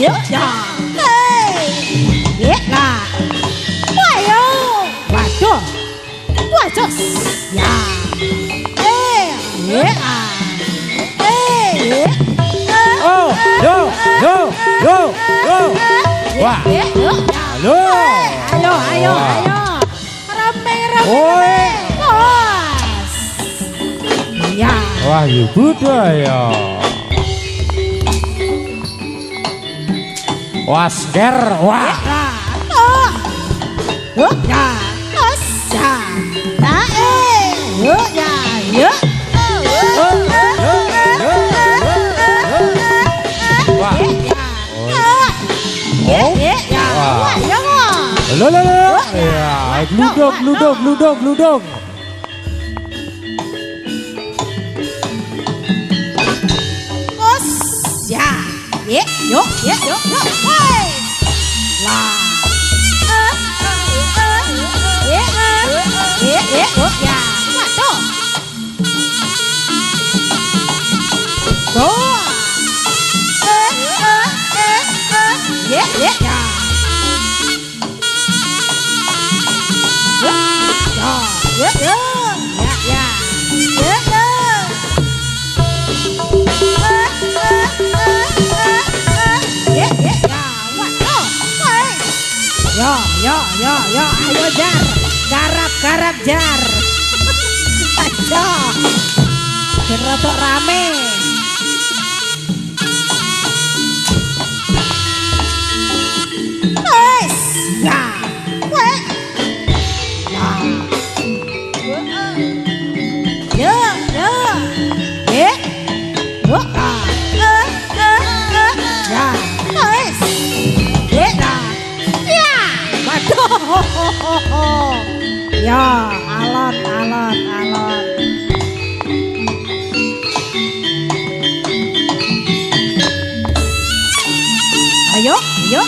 yuk ya. Hei. Ya lah. Wayo. Waduh. Waduh. Ya. Ya. Oh, yo. Wah. Halo. Ayo. Rame. Oi. Bos. Ya. Wah, ya budaya. Wasker, wah. Yuk ya. Os ya. Nah, yuk ya. Yuk. Wah. Ya. Wah. Ya. Lo. Ya, gludok. Os ya. Yuk. Hai. Lah. Yuk ya. Waduh. Tuh. Ya. Ya, ayo jar, garap jar. Ayo, berotok rame. Wes, ya, wes, ya, ya, wes, ya, alot. Ayo, yuk.